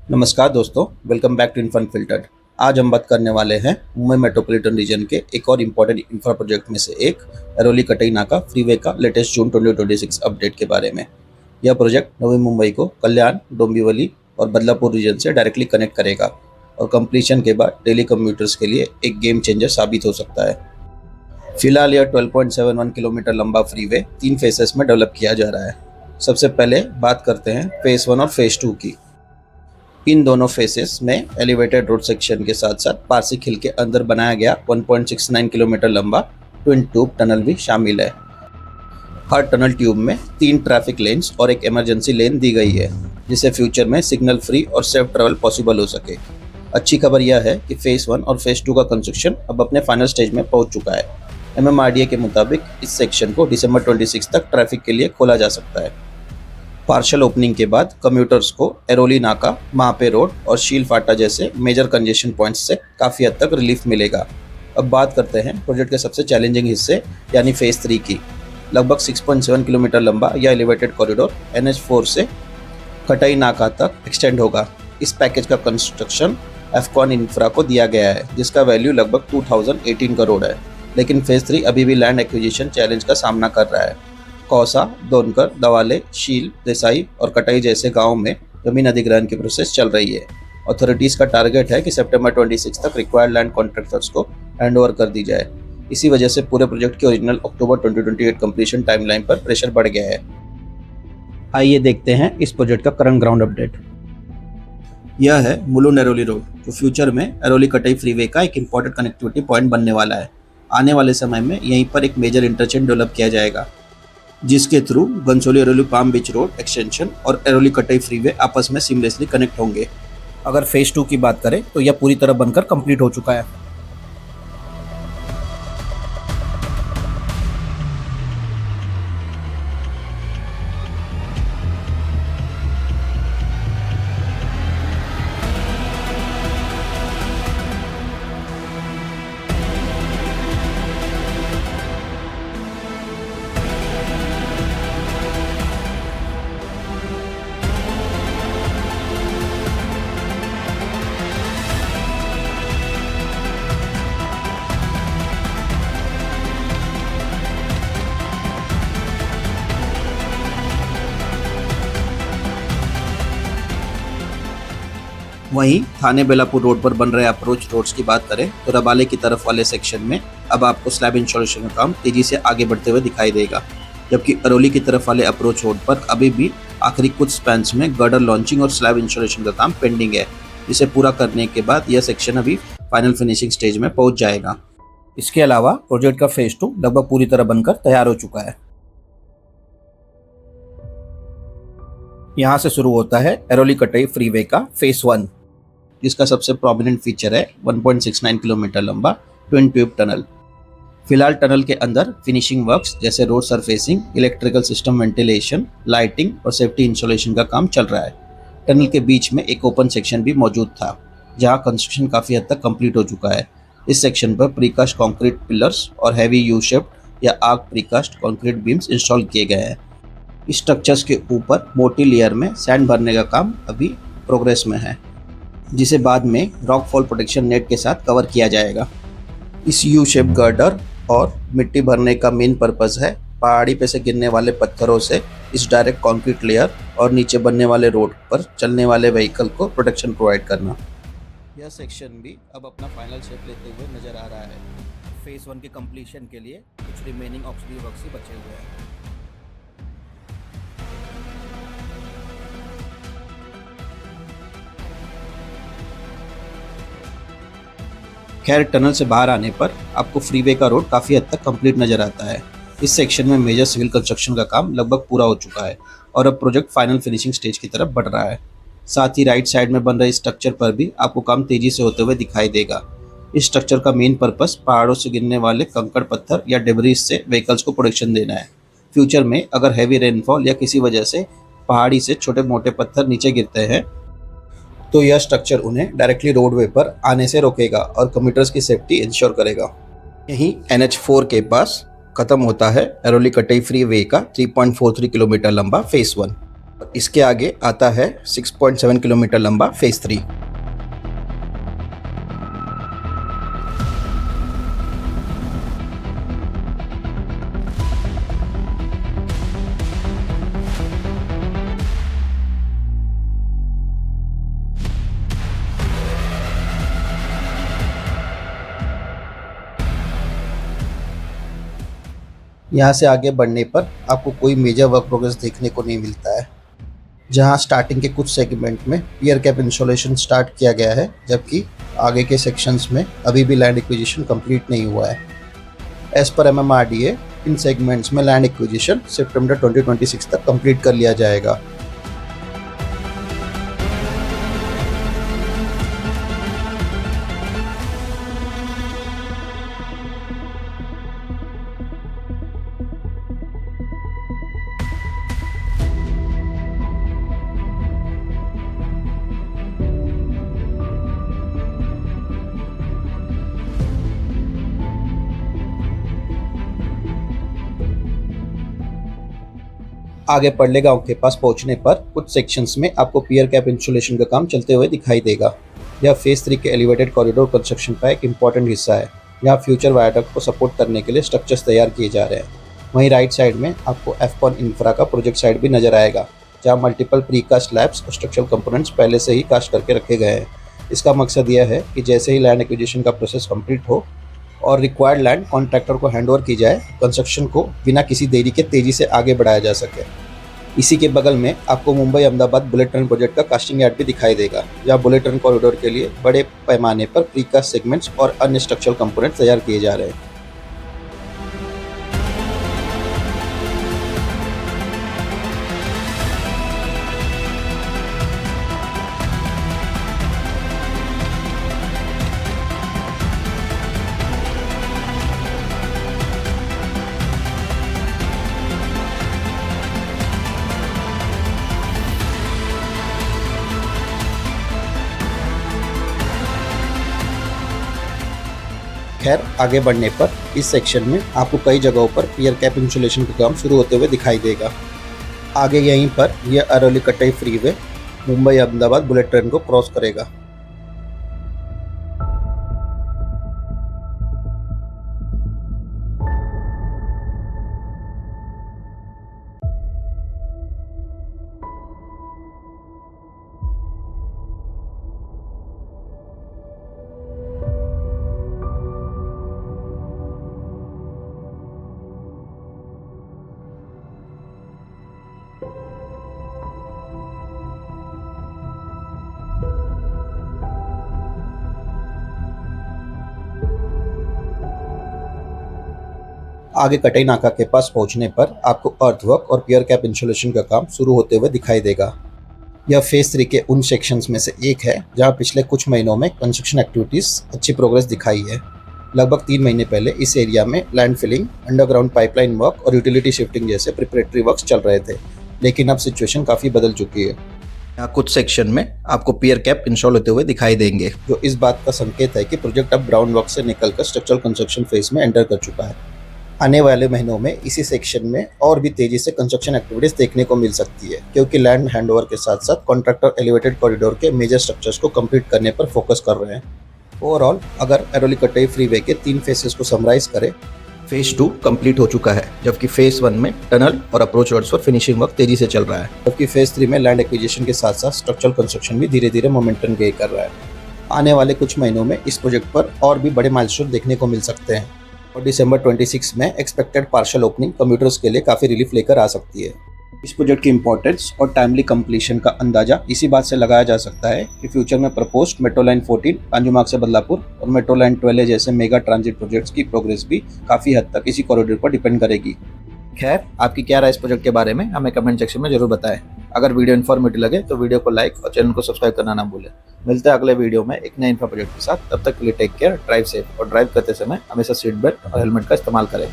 नमस्कार दोस्तों, welcome back to इन्फन filtered. आज हम बात करने वाले हैं मुंबई मेट्रोपॉलिटन रीजन के एक और इम्पोर्टेंट इंफ्रा प्रोजेक्ट में से एक एरोली कटई नाका फ्रीवे का लेटेस्ट जून 2026 अपडेट के बारे में। यह प्रोजेक्ट नवी मुंबई को कल्याण, डोंबिवली और बदलापुर रीजन से डायरेक्टली कनेक्ट करेगा और कंप्लीशन के बाद डेली कम्यूटर्स के लिए एक गेम चेंजर साबित हो सकता है। फिलहाल यह 12.71 किलोमीटर लंबा फ्रीवे 3 फेसेस में डेवलप किया जा रहा है। सबसे पहले बात करते हैं फेज 1 और फेज 2 की। इन दोनों फेसेस में एलिवेटेड रोड सेक्शन के साथ साथ पारसिक हिल के अंदर बनाया गया 1.69 किलोमीटर लंबा ट्विन ट्यूब टनल भी शामिल है। हर टनल ट्यूब में 3 ट्रैफिक लेन्स और एक इमरजेंसी लेन दी गई है, जिससे फ्यूचर में सिग्नल फ्री और सेफ ट्रैवल पॉसिबल हो सके। अच्छी खबर यह है कि फेज 1 और फेज 2 का कंस्ट्रक्शन अब अपने फाइनल स्टेज में पहुंच चुका है। MMRDA के मुताबिक इस सेक्शन को दिसंबर 26 तक ट्रैफिक के लिए खोला जा सकता है। पार्शियल ओपनिंग के बाद कम्यूटर्स को एरोली नाका, महापे रोड और शील फाटा जैसे मेजर कंजेशन पॉइंट्स से काफ़ी हद तक रिलीफ मिलेगा। अब बात करते हैं प्रोजेक्ट के सबसे चैलेंजिंग हिस्से यानी फेज 3 की। लगभग 6.7 किलोमीटर लंबा यह एलिवेटेड कॉरिडोर NH4 से कटई नाका तक एक्सटेंड होगा। इस पैकेज का कंस्ट्रक्शन एफकॉन इंफ्रा को दिया गया है, जिसका वैल्यू लगभग 2018 करोड़ है। लेकिन फेज 3 अभी भी लैंड एक्विजिशन चैलेंज का सामना कर रहा है। कौसा, दोनकर, दवाले, शील, देसाई और कटई जैसे गांवों में जमीन अधिग्रहण की प्रोसेस चल रही है। अथॉरिटीज़ का टारगेट है कि सितंबर 26 तक रिक्वायर्ड लैंड कॉन्ट्रैक्टर्स को हैंडओवर कर दी जाए। इसी वजह से पूरे प्रोजेक्ट की ओरिजिनल अक्टूबर 2028 कंप्लीशन टाइमलाइन पर प्रेशर बढ़ गया है। आइए देखते हैं इस प्रोजेक्ट का करंट ग्राउंड अपडेट। यह है मुलुंड एरोली रोड, जो फ्यूचर में एरोली कटई फ्रीवे का एक इंपॉर्टेंट कनेक्टिविटी पॉइंट बनने वाला है। आने वाले समय में यहीं पर एक मेजर इंटरचेंज डेवलप किया जाएगा, जिसके थ्रू गंसोली एरोली पाम बीच रोड एक्सटेंशन और एरोली कटई फ्रीवे आपस में सीमलेसली कनेक्ट होंगे। अगर फेज 2 की बात करें तो यह पूरी तरह बनकर कंप्लीट हो चुका है। वहीं थाने बेलापुर रोड पर बन रहे अप्रोच रोड्स की बात करें तो रबाले की तरफ वाले सेक्शन में अब आपको स्लैब इंस्टॉलेशन का काम तेजी से आगे बढ़ते हुए दिखाई देगा, जबकि अरोली की तरफ वाले अप्रोच रोड पर अभी भी आखिरी कुछ स्पैन्स में गर्डर लॉन्चिंग और स्लैब इंस्टॉलेशन का काम पेंडिंग है। इसे पूरा करने के बाद यह सेक्शन अभी फाइनल फिनिशिंग स्टेज में पहुंच जाएगा। इसके अलावा प्रोजेक्ट का फेज 2 लगभग पूरी तरह बनकर तैयार हो चुका है। यहाँ से शुरू होता है एरोली कटई फ्रीवे का फेज 1, जिसका सबसे प्रोमिनेंट फीचर है 1.69 किलोमीटर लंबा ट्विन ट्यूब टनल। फिलहाल टनल के अंदर फिनिशिंग वर्क्स जैसे road surfacing, electrical system ventilation, lighting और सेफ्टी इंस्टॉलेशन का काम चल रहा है। टनल के बीच में एक ओपन सेक्शन भी मौजूद था, जहां कंस्ट्रक्शन काफ़ी हद तक कंप्लीट हो चुका है। इस सेक्शन पर प्रीकास्ट कंक्रीट पिलर्स और हैवी यू शेप्ड या arc precast concrete beams install किए गए हैं। इस स्ट्रक्चर्स के ऊपर मोटी लेयर में सैंड भरने का काम अभी प्रोग्रेस में है, जिसे बाद में रॉक फॉल प्रोटेक्शन नेट के साथ कवर किया जाएगा। इस यू शेप गर्डर और मिट्टी भरने का मेन पर्पस है पहाड़ी पे से गिरने वाले पत्थरों से इस डायरेक्ट कंक्रीट लेयर और नीचे बनने वाले रोड पर चलने वाले व्हीकल को प्रोटेक्शन प्रोवाइड करना। यह सेक्शन भी अब अपना फाइनल शेप लेते हुए नजर आ रहा है। फेज 1 के कंप्लीशन के लिए कुछ रिमेनिंग ऑक्सीजन वर्क्स ही बचे हुए हैं। खैर, टनल से बाहर आने पर आपको फ्रीवे का रोड काफ़ी हद तक कंप्लीट नजर आता है। इस सेक्शन में मेजर सिविल कंस्ट्रक्शन का काम लगभग पूरा हो चुका है और अब प्रोजेक्ट फाइनल फिनिशिंग स्टेज की तरफ बढ़ रहा है। साथ ही राइट साइड में बन रहे स्ट्रक्चर पर भी आपको काम तेजी से होते हुए दिखाई देगा। इस स्ट्रक्चर का मेन पर्पस पहाड़ों से गिरने वाले कंकड़ पत्थर या डेब्रिस से व्हीकल्स को प्रोटेक्शन देना है। फ्यूचर में अगर हैवी रेनफॉल या किसी वजह से पहाड़ी से छोटे मोटे पत्थर नीचे गिरते हैं तो यह स्ट्रक्चर उन्हें डायरेक्टली रोडवे पर आने से रोकेगा और कम्यूटर्स की सेफ्टी इंश्योर करेगा। यहीं NH4 के पास खत्म होता है एरोली कटई फ्रीवे का 3.43 किलोमीटर लंबा फेज 1। इसके आगे आता है 6.7 किलोमीटर लंबा फेज 3। यहाँ से आगे बढ़ने पर आपको कोई मेजर वर्क प्रोग्रेस देखने को नहीं मिलता है। जहाँ स्टार्टिंग के कुछ सेगमेंट में पियर कैप इंस्टॉलेशन स्टार्ट किया गया है, जबकि आगे के सेक्शंस में अभी भी लैंड एक्विजिशन कंप्लीट नहीं हुआ है। एज पर MMRDA इन सेगमेंट्स में लैंड एक्विजिशन सितंबर 2026 तक कंप्लीट कर लिया जाएगा। आगे पड़ले गांव के पास पहुंचने पर कुछ सेक्शंस में आपको पियर कैप इंस्टॉलेशन का काम चलते हुए दिखाई देगा। यह फेज 3 के एलिवेटेड कॉरिडोर कंस्ट्रक्शन का एक इंपॉर्टेंट हिस्सा है। यहाँ फ्यूचर वायडक्ट को सपोर्ट करने के लिए स्ट्रक्चर्स तैयार किए जा रहे हैं। वहीं राइट साइड में आपको एफकॉन इंफ्रा का प्रोजेक्ट साइट भी नजर आएगा, जहाँ मल्टीपल प्रीकास्ट स्लैब्स और स्ट्रक्चरल कंपोनेंट्स पहले से ही कास्ट करके रखे गए हैं। इसका मकसद यह है कि जैसे ही लैंड एक्विजिशन का प्रोसेस कंप्लीट हो और रिक्वायर्ड लैंड कॉन्ट्रैक्टर को हैंडओवर की जाए, कंस्ट्रक्शन को बिना किसी देरी के तेजी से आगे बढ़ाया जा सके। इसी के बगल में आपको Mumbai Ahmedabad bullet train project का कास्टिंग यार्ड भी दिखाई देगा, जहां बुलेट ट्रेन कॉरिडोर के लिए बड़े पैमाने पर प्रीकास्ट सेगमेंट्स और अन्य स्ट्रक्चरल कंपोनेंट्स तैयार किए जा रहे हैं। खैर, आगे बढ़ने पर इस सेक्शन में आपको कई जगहों पर पियर कैप इंस्टॉलेशन का काम शुरू होते हुए दिखाई देगा। आगे यहीं पर यह अरवली कटई freeway Mumbai Ahmedabad bullet train को क्रॉस करेगा। आगे कटई नाका के पास पहुंचने पर आपको अर्थवर्क और पियर कैप इंस्टॉलेशन का काम शुरू होते हुए दिखाई देगा। यह फेज 3 के उन सेक्शंस में से एक है जहां पिछले कुछ महीनों में कंस्ट्रक्शन एक्टिविटीज अच्छी प्रोग्रेस दिखाई है। लगभग 3 महीने पहले इस एरिया में land filling, underground pipeline work और यूटिलिटी शिफ्टिंग जैसे प्रिपरेटरी वर्क्स चल रहे थे, लेकिन अब सिचुएशन काफ़ी बदल चुकी है। यहाँ कुछ सेक्शन में आपको पियर कैप इंस्टॉल होते हुए दिखाई देंगे, जो इस बात का संकेत है कि प्रोजेक्ट अब ग्राउंड वर्क से निकलकर स्ट्रक्चरल कंस्ट्रक्शन फेज में एंटर कर चुका है। आने वाले महीनों में इसी सेक्शन में और भी तेजी से कंस्ट्रक्शन एक्टिविटीज देखने को मिल सकती है, क्योंकि लैंड हैंडओवर के साथ साथ कॉन्ट्रैक्टर एलिवेटेड कॉरिडोर के मेजर स्ट्रक्चर्स को कंप्लीट करने पर फोकस कर रहे हैं। ओवरऑल अगर अरवली कटई फ्रीवे के 3 फेसेस को समराइज करें, फेज 2 कंप्लीट हो चुका है, जबकि फेज 1 में टनल और अप्रोच रोड्स पर फिनिशिंग वर्क तेजी से चल रहा है, जबकि फेज 3 में लैंड एक्विजिशन के साथ साथ स्ट्रक्चरल कंस्ट्रक्शन भी धीरे धीरे मोमेंटम गेन कर रहा है। आने वाले कुछ महीनों में इस प्रोजेक्ट पर और भी बड़े माइलस्टोन देखने को मिल सकते हैं और दिसंबर 26 में एक्सपेक्टेड पार्शियल ओपनिंग कम्यूटर्स के लिए काफ़ी रिलीफ लेकर आ सकती है। इस प्रोजेक्ट की इंपॉर्टेंस और टाइमली कंप्लीशन का अंदाजा इसी बात से लगाया जा सकता है कि फ्यूचर में प्रपोज्ड मेट्रो लाइन 14 कांजूमार्ग से बदलापुर और मेट्रो लाइन 12 जैसे मेगा ट्रांजिट प्रोजेक्ट्स की प्रोग्रेस भी काफ़ी हद तक इसी कॉरिडोर पर डिपेंड करेगी। खैर, आपकी क्या राय इस प्रोजेक्ट के बारे में हमें कमेंट सेक्शन में जरूर बताएं। अगर वीडियो इन्फॉर्मेटिव लगे तो वीडियो को लाइक और चैनल को सब्सक्राइब करना ना भूलें। मिलते हैं अगले वीडियो में एक नए इंफ्रा प्रोजेक्ट के साथ। तब तक के लिए टेक केयर, ड्राइव सेफ और ड्राइव करते समय हमेशा सीट बेल्ट और हेलमेट का इस्तेमाल करें।